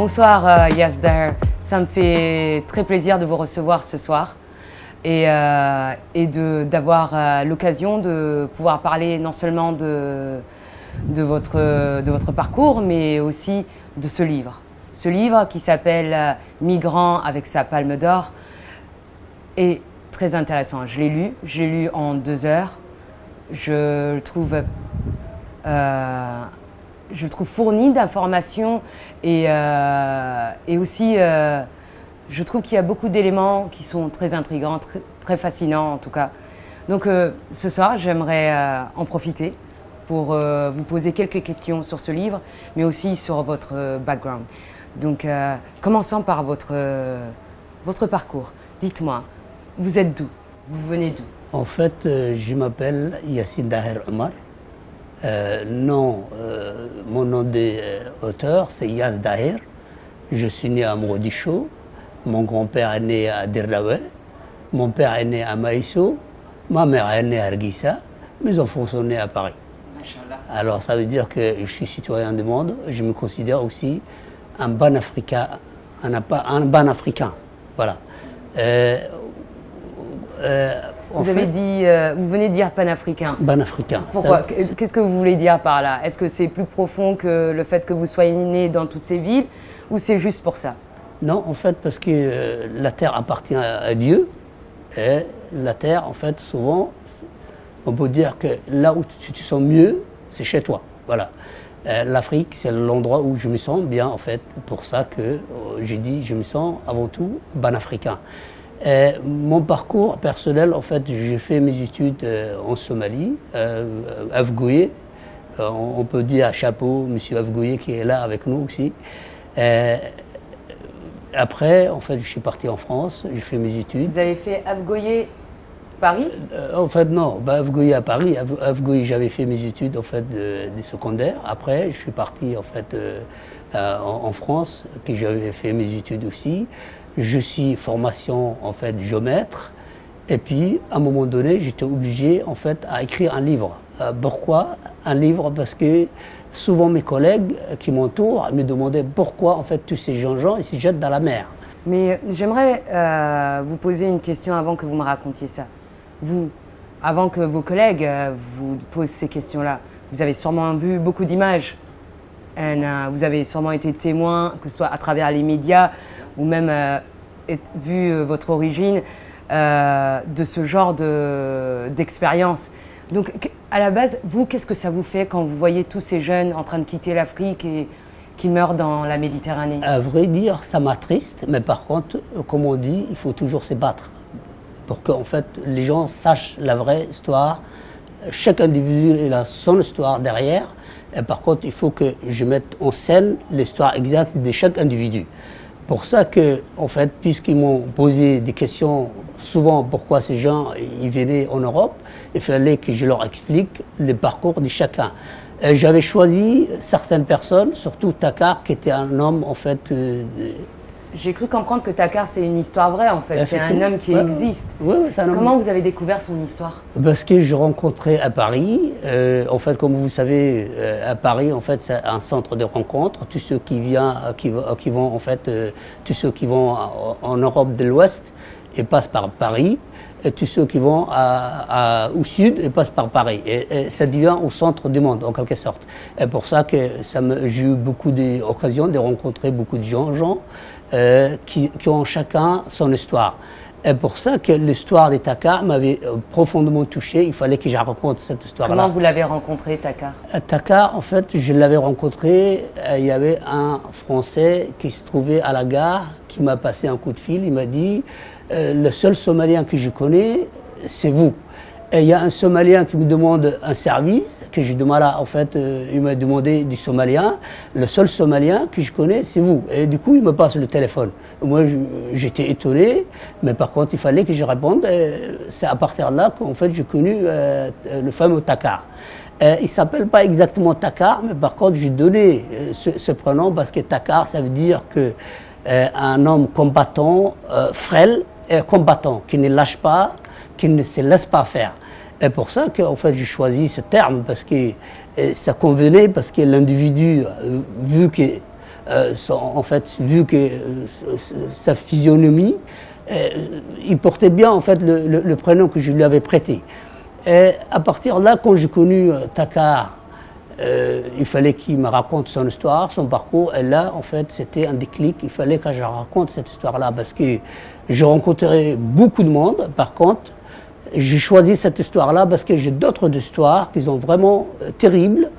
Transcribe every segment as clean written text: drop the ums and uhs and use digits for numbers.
Bonsoir Yazdaher, ça me fait très plaisir de vous recevoir ce soir et d'avoir l'occasion de pouvoir parler non seulement de votre parcours mais aussi de ce livre. Ce livre qui s'appelle Migrant avec sa palme d'or est très intéressant. Je l'ai lu en 2 heures. Je le trouve fourni d'informations et aussi je trouve qu'il y a beaucoup d'éléments qui sont très intrigants, très fascinants en tout cas. Donc ce soir, j'aimerais en profiter pour vous poser quelques questions sur ce livre, mais aussi sur votre background. Donc commençons par votre parcours. Dites-moi, vous êtes d'où? Vous venez d'où? En fait, je m'appelle Yassine Daher Omar. Mon nom d'auteur, c'est Yas Daher. Je suis né à Mogadiscio. Mon grand-père est né à Derraoué. Mon père est né à Maïsso. Ma mère est née à Hargeisa. Mes enfants sont nés à Paris. Machallah. Alors ça veut dire que je suis citoyen du monde. Je me considère aussi un panafricain. Un panafricain. Voilà. Vous venez de dire panafricain. Panafricain. Pourquoi? Qu'est-ce que vous voulez dire par là? Est-ce que c'est plus profond que le fait que vous soyez né dans toutes ces villes ou c'est juste pour ça? Non, en fait, parce que la terre appartient à Dieu. Et la terre, en fait, souvent, on peut dire que là où tu te sens mieux, c'est chez toi. Voilà. L'Afrique, c'est l'endroit où je me sens bien, en fait. Pour ça que j'ai dit, je me sens avant tout panafricain. Mon parcours personnel, en fait, j'ai fait mes études en Somalie, à Afgouye. On peut dire chapeau, monsieur Afgouye qui est là avec nous aussi. Après, en fait, je suis parti en France, j'ai fait mes études. Vous avez fait Afgouye, Paris? En fait, non, Afgouye à Paris. Afgouye, j'avais fait mes études en fait de secondaire. Après, je suis parti en fait en France, que j'avais fait mes études aussi. Je suis formation en fait géomètre. Et puis, à un moment donné, j'étais obligé en fait à écrire un livre. Pourquoi un livre? Parce que souvent mes collègues qui m'entourent me demandaient pourquoi en fait tous ces gens ils se jettent dans la mer. Mais j'aimerais vous poser une question avant que vous me racontiez ça. Vous, avant que vos collègues vous posent ces questions-là, vous avez sûrement vu beaucoup d'images. Vous avez sûrement été témoin, que ce soit à travers les médias ou même vu votre origine, de ce genre d'expérience. Donc à la base, vous, qu'est-ce que ça vous fait quand vous voyez tous ces jeunes en train de quitter l'Afrique et qui meurent dans la Méditerranée? À vrai dire, ça m'attriste, mais par contre, comme on dit, il faut toujours se battre pour que en fait, les gens sachent la vraie histoire. Chaque individu il a son histoire derrière, et par contre, il faut que je mette en scène l'histoire exacte de chaque individu. Pour ça que, en fait, puisqu'ils m'ont posé des questions souvent pourquoi ces gens ils venaient en Europe, il fallait que je leur explique le parcours de chacun. J'avais choisi certaines personnes, surtout Takar, qui était un homme en fait. J'ai cru comprendre que Takar c'est une histoire vraie en fait, c'est un homme qui existe. Oui, c'est un homme. Comment vous avez découvert son histoire? Parce que je rencontrais à Paris, en fait comme vous savez, à Paris en fait c'est un centre de rencontre. Tous ceux qui vont en fait, tous ceux qui vont en Europe de l'Ouest, ils passent par Paris. Et tous ceux qui vont au sud et passent par Paris. Et ça devient au centre du monde, en quelque sorte. Et pour ça que j'ai eu beaucoup d'occasions de rencontrer beaucoup de gens qui ont chacun son histoire. Et pour ça que l'histoire de Takar m'avait profondément touché. Il fallait que je raconte cette histoire-là. Comment vous l'avez rencontré, Takar? Takar, en fait, je l'avais rencontré. Il y avait un Français qui se trouvait à la gare, qui m'a passé un coup de fil. Il m'a dit... le seul Somalien que je connais, c'est vous. Et il y a un Somalien qui me demande un service, que je demande là, en fait, il m'a demandé du Somalien. Le seul Somalien que je connais, c'est vous. Et du coup, il me passe le téléphone. Moi, j'étais étonné, mais par contre, il fallait que je réponde. C'est à partir de là qu'en fait, j'ai connu le fameux Takar. Il ne s'appelle pas exactement Takar, mais par contre, j'ai donné ce prénom parce que Takar, ça veut dire que un homme combattant, frêle, et combattant, qui ne lâche pas, qui ne se laisse pas faire. Et pour ça que en fait, j'ai choisi ce terme, parce que ça convenait, parce que l'individu, vu que en fait, vu que sa physionomie, il portait bien en fait le prénom que je lui avais prêté. Et à partir de là, quand j'ai connu Takar, il fallait qu'il me raconte son histoire, son parcours. Et là, en fait, c'était un déclic. Il fallait que je raconte cette histoire-là parce que je rencontrais beaucoup de monde. Par contre, j'ai choisi cette histoire-là parce que j'ai d'autres histoires qui sont vraiment terribles,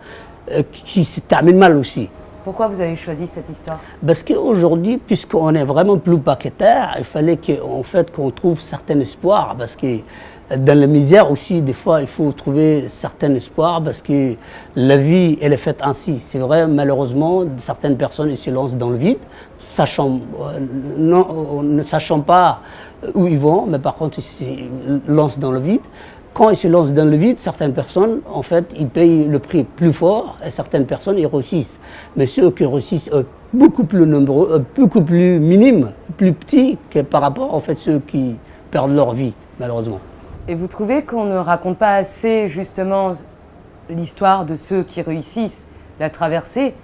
qui se terminent mal aussi. Pourquoi vous avez choisi cette histoire? Parce qu'aujourd'hui, puisqu'on est vraiment plus paquetaire, il fallait qu'en fait, qu'on trouve certain espoir. Parce que dans la misère aussi, des fois, il faut trouver certain espoir parce que la vie, elle est faite ainsi. C'est vrai, malheureusement, certaines personnes ils se lancent dans le vide, ne sachant pas où ils vont, mais par contre, ils se lancent dans le vide. Quand ils se lancent dans le vide, certaines personnes, en fait, ils payent le prix plus fort et certaines personnes, ils réussissent. Mais ceux qui réussissent, beaucoup plus nombreux, beaucoup plus minimes, plus petits que par rapport, en fait, ceux qui perdent leur vie, malheureusement. Et vous trouvez qu'on ne raconte pas assez, justement, l'histoire de ceux qui réussissent la traversée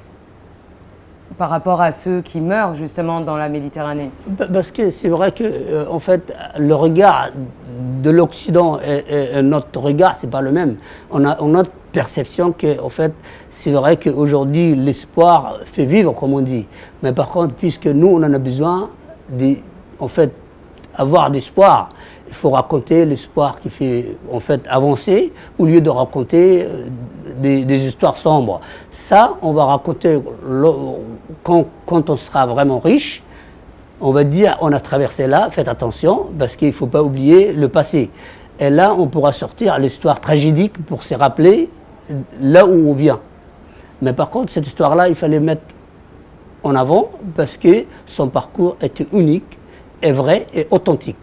par rapport à ceux qui meurent, justement, dans la Méditerranée? Parce que c'est vrai que, en fait, le regard de l'Occident et notre regard, c'est pas le même. On a notre perception que, en fait, c'est vrai qu'aujourd'hui, l'espoir fait vivre, comme on dit. Mais par contre, puisque nous, on en a besoin, en fait, avoir d'espoir, il faut raconter l'espoir qui fait, en fait, avancer, au lieu de raconter des histoires sombres. Ça, on va raconter quand on sera vraiment riche. On va dire, on a traversé là, faites attention, parce qu'il ne faut pas oublier le passé. Et là, on pourra sortir l'histoire tragédique pour se rappeler là où on vient. Mais par contre, cette histoire-là, il fallait mettre en avant parce que son parcours était unique, est vrai et authentique.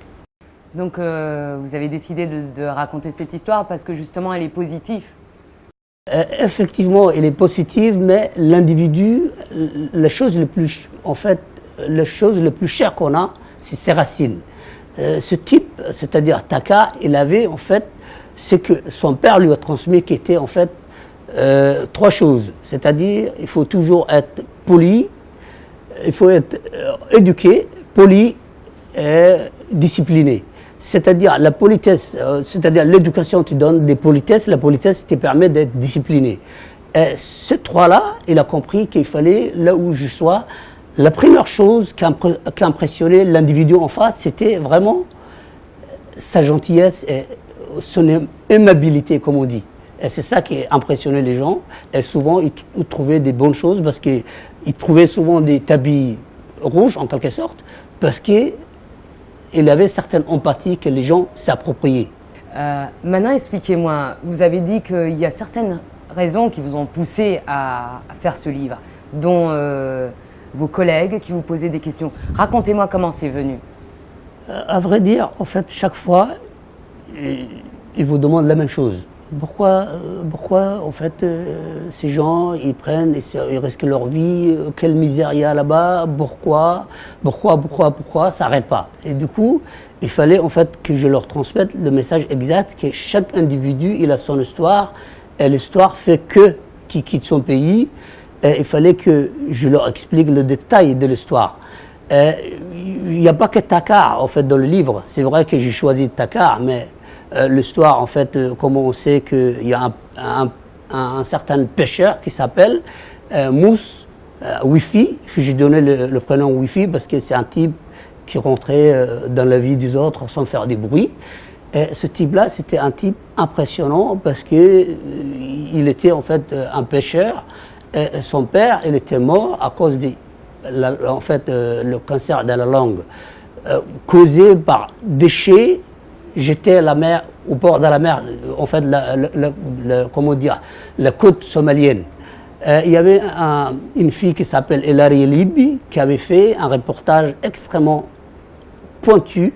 Donc, vous avez décidé de raconter cette histoire parce que justement, elle est positive. Effectivement, elle est positive, mais l'individu, la chose le plus, en fait, la chose le plus chère qu'on a, c'est ses racines. Ce type, c'est-à-dire Taka, il avait en fait ce que son père lui a transmis, qui était en fait trois choses. C'est-à-dire, il faut toujours être poli, il faut être éduqué, poli et discipliné. C'est-à-dire la politesse, c'est-à-dire l'éducation te donne des politesses, la politesse te permet d'être discipliné. Et ces trois-là, il a compris qu'il fallait, là où je sois, la première chose qui impressionnait l'individu en face, c'était vraiment sa gentillesse et son aimabilité, comme on dit. Et c'est ça qui impressionnait les gens. Et souvent, ils trouvaient des bonnes choses parce qu'ils trouvaient souvent des tabis rouges, en quelque sorte, parce qu'il avait certaines empathies que les gens s'appropriaient. Maintenant, expliquez-moi, vous avez dit qu'il y a certaines raisons qui vous ont poussé à faire ce livre, dont vos collègues qui vous posaient des questions. Racontez-moi comment c'est venu. À vrai dire, en fait, chaque fois, ils vous demandent la même chose. Pourquoi en fait, ces gens, ils prennent, ils risquent leur vie, quelle misère il y a là-bas, pourquoi, ça n'arrête pas. Et du coup, il fallait en fait que je leur transmette le message exact que chaque individu, il a son histoire, et l'histoire fait qu'il quitte son pays, et il fallait que je leur explique le détail de l'histoire. Il n'y a pas que Takar, en fait, dans le livre. C'est vrai que j'ai choisi Takar, mais l'histoire, en fait, comme on sait qu'il y a un certain pêcheur qui s'appelle Mousse Wifi, que j'ai donné le prénom Wifi parce que c'est un type qui rentrait dans la vie des autres sans faire des bruits. Et ce type-là, c'était un type impressionnant parce qu'il était en fait un pêcheur. Et son père, il était mort à cause en fait, le cancer de la langue causé par déchets jetés à la mer, au bord de la mer, en fait, comment dire, la côte somalienne. Il y avait une fille qui s'appelle Elari Libi qui avait fait un reportage extrêmement pointu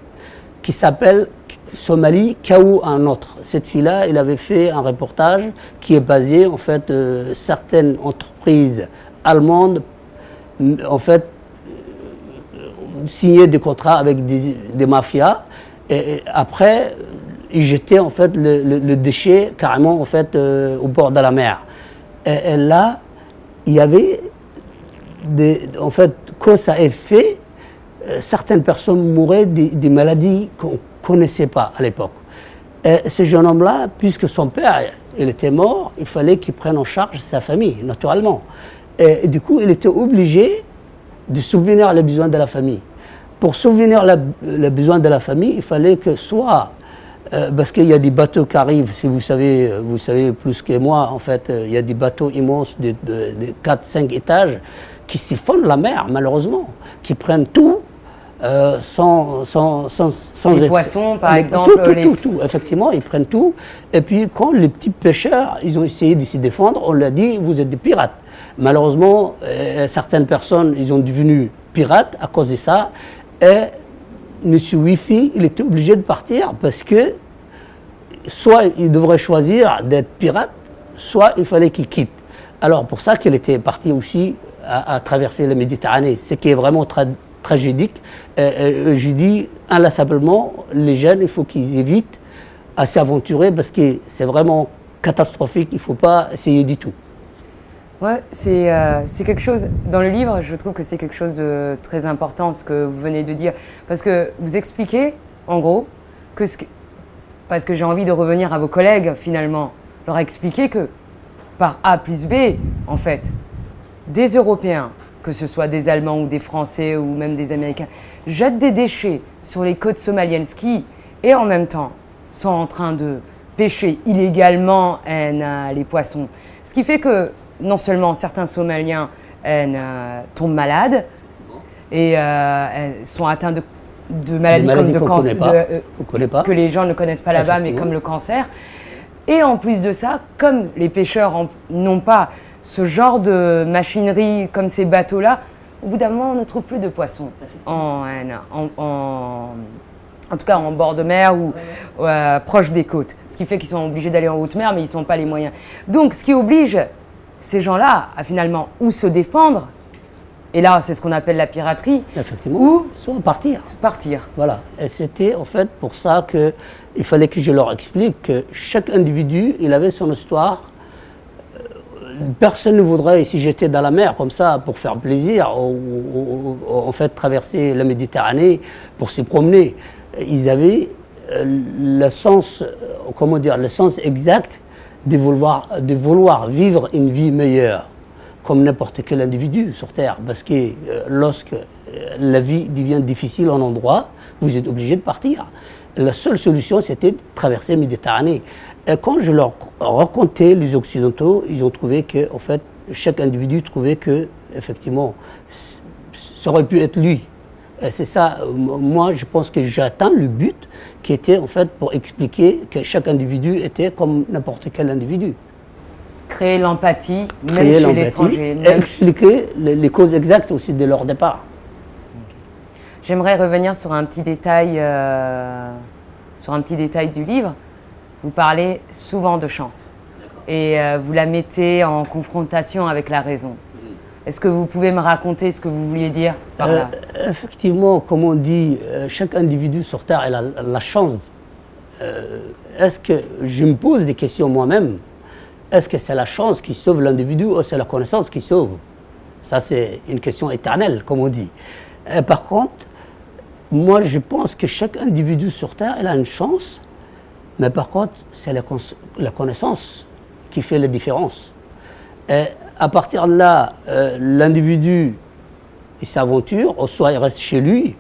qui s'appelle Somalie, Kaou un autre. Cette fille-là, elle avait fait un reportage qui est basé, en fait, certaines entreprises allemandes, en fait, signaient des contrats avec des mafias. Et après, ils jetaient en fait le déchet carrément en fait au bord de la mer. Et là, il y avait en fait, cause à effet, certaines personnes mouraient des maladies qu'on ne connaissait pas à l'époque. Et ce jeune homme-là, puisque son père il était mort, il fallait qu'il prenne en charge sa famille, naturellement. Et du coup, il était obligé de subvenir les besoins de la famille. Pour subvenir les besoins de la famille, il fallait que soit, parce qu'il y a des bateaux qui arrivent, si vous savez plus que moi, en fait, il y a des bateaux immenses de 4-5 étages qui siphonnent la mer, malheureusement, qui prennent tout sans les poissons, par exemple. Tout, effectivement, ils prennent tout. Et puis, quand les petits pêcheurs, ils ont essayé de se défendre, on leur a dit, vous êtes des pirates. Malheureusement, certaines personnes, ils ont devenu pirates à cause de ça. Et M. Wifi, il était obligé de partir parce que soit il devrait choisir d'être pirate, soit il fallait qu'il quitte. Alors, pour ça qu'il était parti aussi à traverser la Méditerranée, ce qui est vraiment tragédique. Je dis inlassablement, les jeunes, il faut qu'ils évitent à s'aventurer parce que c'est vraiment catastrophique, il ne faut pas essayer du tout. Ouais, c'est quelque chose, dans le livre, je trouve que c'est quelque chose de très important, ce que vous venez de dire. Parce que vous expliquez, en gros, parce que j'ai envie de revenir à vos collègues, finalement, leur expliquer que par A plus B, en fait, des Européens, que ce soit des Allemands ou des Français ou même des Américains, jettent des déchets sur les côtes somaliennes qui, et en même temps, sont en train de pêcher illégalement les poissons. Ce qui fait que non seulement certains Somaliens tombent malades et sont atteints de maladies comme de cancer, que les gens ne connaissent pas là-bas, mais comme le cancer. Et en plus de ça, comme les pêcheurs n'ont pas ce genre de machinerie comme ces bateaux-là, au bout d'un moment, on ne trouve plus de poissons en tout cas en bord de mer ou proche des côtes. Ce qui fait qu'ils sont obligés d'aller en haute mer, mais ils n'ont pas les moyens. Donc, ce qui oblige ces gens-là à finalement ou se défendre, et là, c'est ce qu'on appelle la piraterie, ou soit partir. Voilà. Et c'était en fait pour ça qu'il fallait que je leur explique que chaque individu, il avait son histoire. Personne ne voudrait, si j'étais dans la mer comme ça, pour faire plaisir, ou en fait traverser la Méditerranée pour se promener. Ils avaient le sens exact de vouloir vivre une vie meilleure, comme n'importe quel individu sur Terre. Parce que lorsque la vie devient difficile en endroit, vous êtes obligé de partir. La seule solution, c'était de traverser la Méditerranée. Et quand je leur racontais les Occidentaux, ils ont trouvé que, en fait, chaque individu trouvait que, effectivement, ça aurait pu être lui. Et c'est ça, moi, je pense que j'ai atteint le but qui était, en fait, pour expliquer que chaque individu était comme n'importe quel individu. Créer l'empathie, même chez l'étranger. Et expliquer les causes exactes aussi de leur départ. J'aimerais revenir sur un petit détail du livre. Vous parlez souvent de chance et vous la mettez en confrontation avec la raison. Est-ce que vous pouvez me raconter ce que vous vouliez dire par là? Effectivement, comme on dit, chaque individu sur Terre a la chance. Est-ce que je me pose des questions moi-même? Est-ce que c'est la chance qui sauve l'individu ou c'est la connaissance qui sauve? Ça, c'est une question éternelle, comme on dit. Par contre, moi, je pense que chaque individu sur Terre, il a une chance. Mais par contre, c'est la connaissance qui fait la différence. Et à partir de là, l'individu, il s'aventure, ou soit il reste chez lui.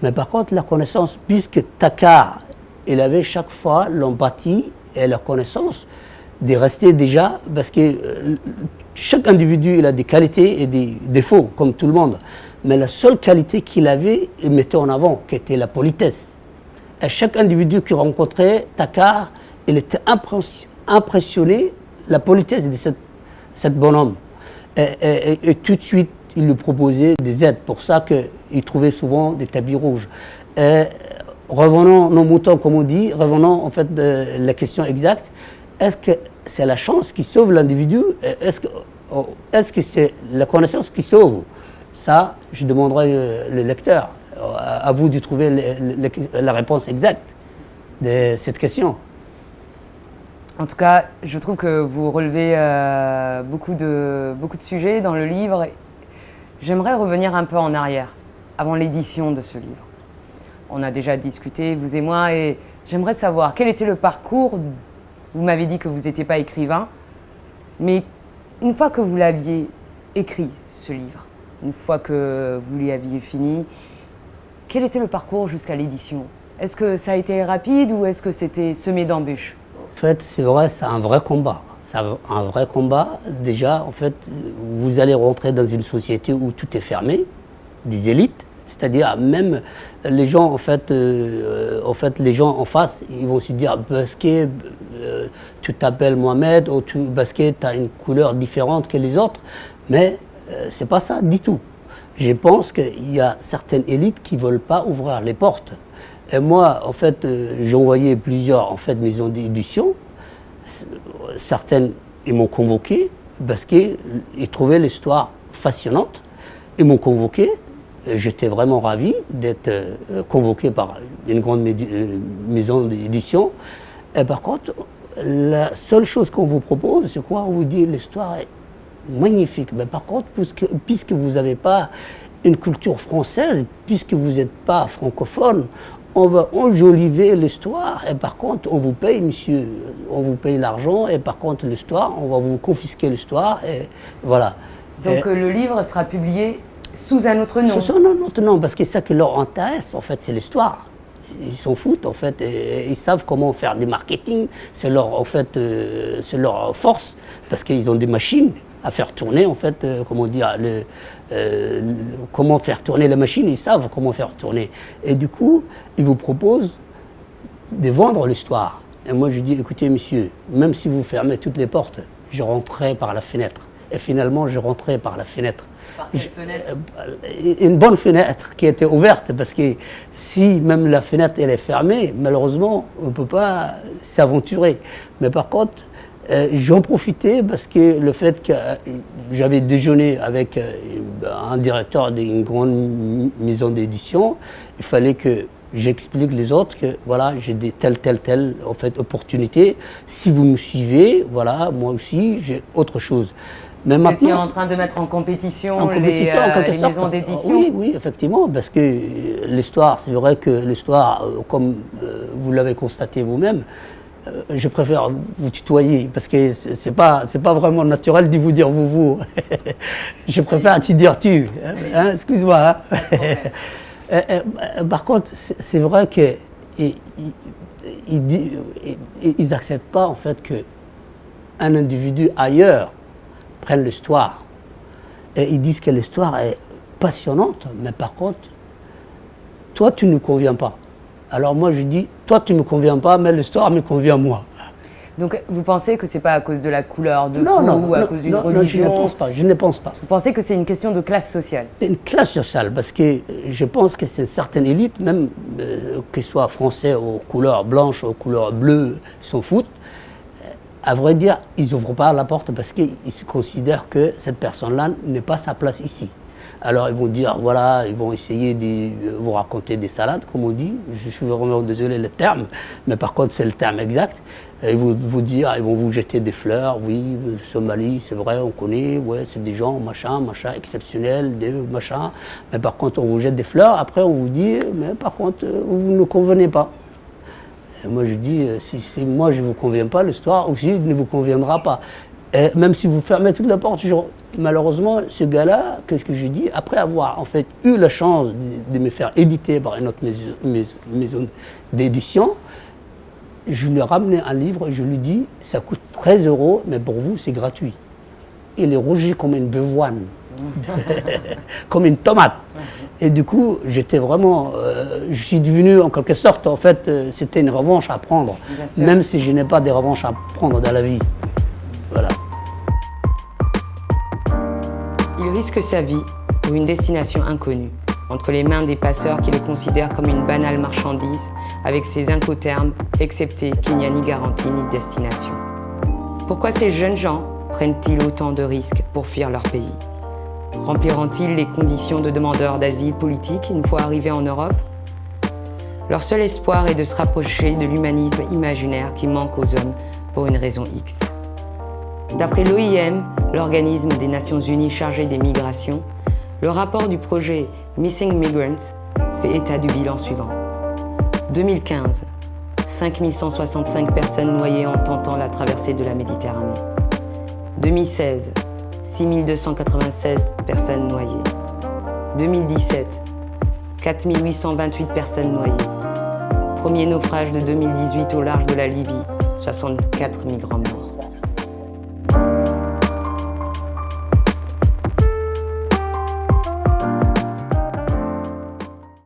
Mais par contre, la connaissance, puisque Takar, il avait chaque fois l'empathie et la connaissance de rester déjà, parce que chaque individu, il a des qualités et des défauts, comme tout le monde. Mais la seule qualité qu'il avait, il mettait en avant, qui était la politesse. Et chaque individu qui rencontrait Takar, il était impressionné de la politesse de cet bonhomme. Et tout de suite, il lui proposait des aides. Pour ça qu'il trouvait souvent des tapis rouges. Et revenons, nos moutons, comme on dit, revenons en fait de la question exacte. Est-ce que c'est la chance qui sauve l'individu? Est-ce que c'est la connaissance qui sauve? Ça, je demanderai le lecteur. À vous de trouver la réponse exacte de cette question. En tout cas, je trouve que vous relevez beaucoup de sujets dans le livre J'aimerais revenir un peu en arrière, avant l'édition de ce livre. On a déjà discuté, vous et moi, et j'aimerais savoir quel était le parcours. Vous m'avez dit que vous n'étiez pas écrivain, mais une fois que vous l'aviez écrit, ce livre, une fois que vous l'aviez fini, quel était le parcours jusqu'à l'édition? Est-ce que ça a été rapide ou est-ce que c'était semé d'embûches? En fait, c'est vrai, c'est un vrai combat. C'est un vrai combat. Déjà, en fait, vous allez rentrer dans une société où tout est fermé, des élites. C'est-à-dire même les gens, en fait, les gens en face, ils vont se dire parce que tu t'appelles Mohamed ou parce que tu as une couleur différente que les autres. Mais c'est pas ça du tout. Je pense qu'il y a certaines élites qui veulent pas ouvrir les portes. Et moi, en fait, j'ai envoyé plusieurs maisons d'édition. Certaines, ils m'ont convoqué parce qu'ils trouvaient l'histoire fascinante. Ils m'ont convoqué. J'étais vraiment ravi d'être convoqué par une grande maison d'édition. Et par contre, la seule chose qu'on vous propose, c'est quoi? On vous dit l'histoire est magnifique. Mais par contre, puisque vous n'avez pas une culture française, puisque vous n'êtes pas francophone, on va enjoliver l'histoire. Et par contre, on vous paye, monsieur, on vous paye l'argent. Et par contre, l'histoire, on va vous confisquer l'histoire. Et voilà. Donc le livre sera publié sous un autre nom? Sous un autre nom, parce que ça qui leur intéresse, en fait, c'est l'histoire. Ils s'en foutent, en fait, et ils savent comment faire du marketing. C'est leur, en fait, c'est leur force, parce qu'ils ont des machines à faire tourner, en fait, comment faire tourner la machine, ils savent comment faire tourner. Et du coup, ils vous proposent de vendre l'histoire. Et moi, je dis, écoutez, monsieur, même si vous fermez toutes les portes, je rentrerai par la fenêtre. Et finalement, je rentrais par la fenêtre. Par quelle fenêtre? Une bonne fenêtre qui était ouverte, parce que si même la fenêtre elle est fermée, malheureusement, on ne peut pas s'aventurer. Mais par contre, j'en profitais parce que le fait que j'avais déjeuné avec un directeur d'une grande maison d'édition, il fallait que j'explique les autres que voilà, j'ai des telle en fait opportunité. Si vous me suivez, voilà, moi aussi j'ai autre chose. Mais vous étiez maintenant, en train de mettre en compétition, en compétition, les maisons d'édition? Oui, oui, effectivement, parce que l'histoire, c'est vrai que l'histoire, comme vous l'avez constaté vous-même, je préfère vous tutoyer parce que c'est pas vraiment naturel de vous dire vous. Je préfère te dire tu. Hein, excuse-moi. Hein. Par contre, c'est vrai que ils acceptent pas en fait que un individu ailleurs prenne l'histoire. Et ils disent que l'histoire est passionnante, mais par contre, toi tu ne conviens pas. Alors moi je dis, toi tu ne me conviens pas, mais l'histoire me convient moi. Donc vous pensez que c'est pas à cause de la couleur de peau ou à cause d'une religion? Non, je ne pense pas. Vous pensez que c'est une question de classe sociale? C'est une classe sociale, parce que je pense que c'est une certaine élite, même qu'ils soient français aux couleurs blanches, aux couleurs bleues, ils s'en foutent. À vrai dire, ils n'ouvrent pas la porte parce qu'ils se considèrent que cette personne-là n'est pas sa place ici. Alors ils vont dire, voilà, ils vont essayer de vous raconter des salades, comme on dit. Je suis vraiment désolé le terme, mais par contre c'est le terme exact. Ils vont vous dire, ils vont vous jeter des fleurs, oui, le Somalie, c'est vrai, on connaît, ouais, c'est des gens, machin, exceptionnels, des machins. Mais par contre, on vous jette des fleurs, après on vous dit, mais par contre, vous ne convenez pas. Et moi je dis, si moi je ne vous conviens pas, l'histoire aussi ne vous conviendra pas. Et même si vous fermez toute la porte, malheureusement, ce gars-là, qu'est-ce que je dis? Après avoir en fait eu la chance de me faire éditer par une autre maison d'édition, je lui ai ramené un livre et je lui dis, ça coûte 13 €, mais pour vous c'est gratuit. Il est rougi comme une bevoine, comme une tomate. Et du coup, j'étais vraiment, je suis devenu en quelque sorte, en fait, c'était une revanche à prendre, même si je n'ai pas de revanche à prendre dans la vie. Voilà. Il risque sa vie pour une destination inconnue, entre les mains des passeurs qui le considèrent comme une banale marchandise, avec ses incoterms, excepté qu'il n'y a ni garantie ni destination. Pourquoi ces jeunes gens prennent-ils autant de risques pour fuir leur pays? Rempliront-ils les conditions de demandeurs d'asile politique une fois arrivés en Europe? Leur seul espoir est de se rapprocher de l'humanisme imaginaire qui manque aux hommes pour une raison X. D'après l'OIM, l'organisme des Nations Unies chargé des migrations, Le rapport du projet Missing Migrants fait état du bilan suivant. 2015, 5165 personnes noyées en tentant la traversée de la Méditerranée. 2016, 6296 personnes noyées. 2017, 4828 personnes noyées. Premier naufrage de 2018 au large de la Libye, 64 migrants morts.